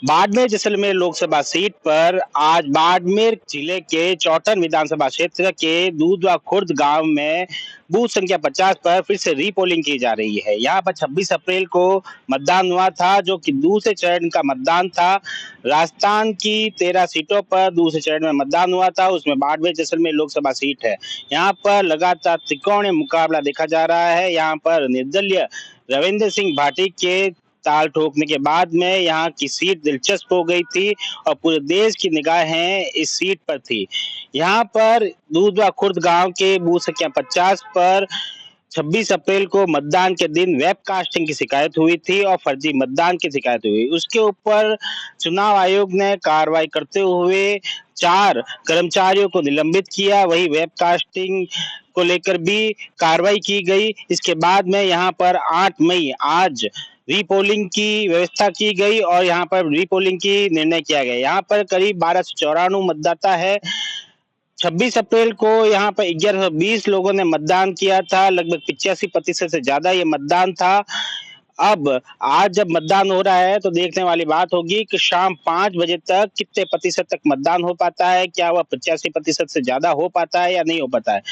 Barmer Jaisalmer Lok Sabha seat पर आज बाड़मेर जिले के चौटन विधानसभा क्षेत्र के दूधवा खुर्द गांव में बूथ संख्या 50 पर फिर से रीपोलिंग की जा रही है। यहां पर 26 अप्रैल को मतदान हुआ था, जो कि दूसरे चरण का मतदान था। राजस्थान की 13 सीटों पर दूसरे चरण में मतदान हुआ था, उसमें बाड़मेर जैसलमेर लोकसभा सीट है। यहाँ पर लगातार त्रिकोणीय मुकाबला देखा जा रहा है। यहाँ पर निर्दलीय रविंद्र सिंह भाटी के ताल ठोकने के बाद में यहाँ की सीट दिलचस्प हो गई थी और पूरे देश की निगाहें इस सीट पर थी। यहाँ पर दूधवा खुर्द गांव के बूथ संख्या 50 पर 26 अप्रैल को मतदान के दिन वेबकास्टिंग की शिकायत हुई थी और फर्जी मतदान की शिकायत हुई। उसके ऊपर चुनाव आयोग ने कार्रवाई करते हुए 4 कर्मचारियों को निलंबित किया। वही वेबकास्टिंग को लेकर भी कार्रवाई की गई। इसके बाद में यहाँ पर 8 मई आज रीपोलिंग की व्यवस्था की गई और यहाँ पर रीपोलिंग की निर्णय किया गया। यहाँ पर करीब 1294 मतदाता है। 26 अप्रैल को यहाँ पर 1120 लोगों ने मतदान किया था। लगभग 85% से ज्यादा ये मतदान था। अब आज जब मतदान हो रहा है तो देखने वाली बात होगी कि शाम 5 बजे तक कितने प्रतिशत तक मतदान हो पाता है। क्या वह 85% से ज्यादा हो पाता है या नहीं हो पाता है।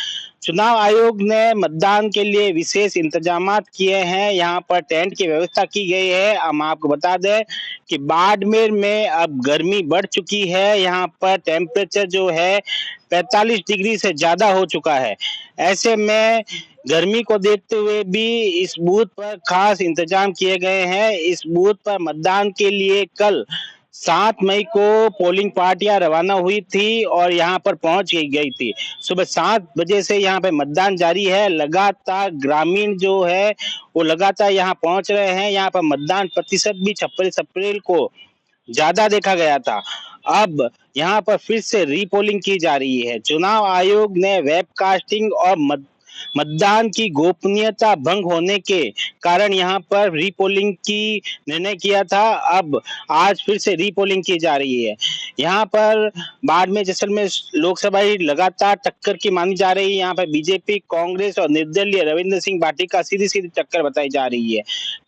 चुनाव आयोग ने मतदान के लिए विशेष इंतजामात किए हैं। यहाँ पर टेंट की व्यवस्था की गई है। हम आपको बता दें कि बाड़मेर में अब गर्मी बढ़ चुकी है। यहाँ पर टेम्परेचर जो है 45 डिग्री से ज्यादा हो चुका है। ऐसे में गर्मी को देखते हुए भी इस बूथ पर खास इंतजाम किए गए हैं। इस बूथ पर मतदान के लिए कल 7 मई को पोलिंग पार्टियां रवाना हुई थी और यहां पर पहुंच गई थी। सुबह 7 बजे से यहां पे मतदान जारी है। लगातार ग्रामीण जो है वो लगातार यहां पहुंच रहे हैं। यहां पर मतदान प्रतिशत भी 26 अप्रैल को ज्यादा देखा गया था। अब यहाँ पर फिर से रीपोलिंग की जा रही है। चुनाव आयोग ने वेबकास्टिंग और मतदान की गोपनीयता भंग होने के कारण यहाँ पर रीपोलिंग की निर्णय किया था। अब आज फिर से रीपोलिंग की जा रही है। यहाँ पर बाड़मेर जैसलमेर लोकसभा लगातार टक्कर की मानी जा रही है। यहाँ पर बीजेपी, कांग्रेस और निर्दलीय रविंद्र सिंह भाटी का सीधी सीधी टक्कर बताई जा रही है।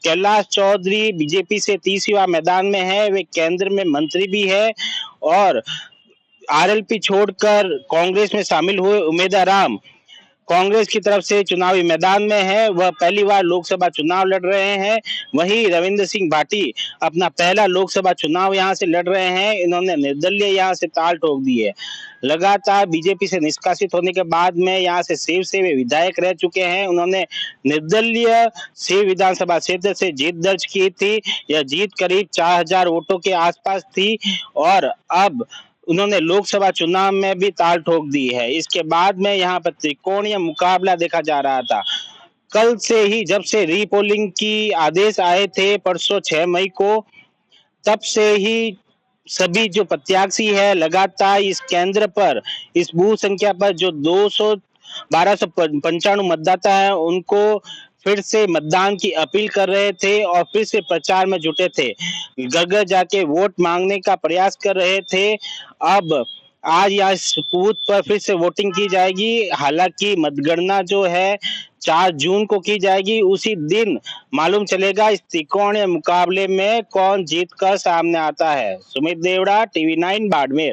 कैलाश चौधरी बीजेपी से 30वीं बार मैदान में है। वे केंद्र में मंत्री भी है और आरएलपी छोड़कर कांग्रेस में शामिल हुए उमेदवार राम कांग्रेस की तरफ से चुनावी मैदान में है। वह पहली बार लोकसभा चुनाव लड़ रहे हैं। वहीं रविंद्र सिंह भाटी अपना पहला लोकसभा चुनाव यहां से लड़ रहे हैं। इन्होंने निर्दलीय यहां से ताल ठोक दी है। लगातार बीजेपी से निष्कासित होने के बाद में यहां से शिव से वे विधायक रह चुके हैं। उन्होंने निर्दलीय शिव विधानसभा क्षेत्र से जीत दर्ज की थी। यह जीत करीब 4000 वोटों के आसपास थी और अब उन्होंने लोकसभा चुनाव में भी ताल ठोक दी है। इसके बाद में यहाँ पर त्रिकोणीय मुकाबला देखा जा रहा था। कल से ही जब से रीपोलिंग की आदेश आए थे परसों 6 मई को, तब से ही सभी जो प्रत्याशी है लगातार इस केंद्र पर, इस बूथ संख्या पर जो 1295 मतदाता है उनको फिर से मतदान की अपील कर रहे थे और फिर से प्रचार में जुटे थे। घर घर जाके वोट मांगने का प्रयास कर रहे थे। अब आज यहाँ इस बूथ पर फिर से वोटिंग की जाएगी। हालांकि मतगणना जो है 4 जून को की जाएगी। उसी दिन मालूम चलेगा इस त्रिकोणीय मुकाबले में कौन जीत कर सामने आता है। सुमित देवड़ा, टीवी 9 बाड़मेर।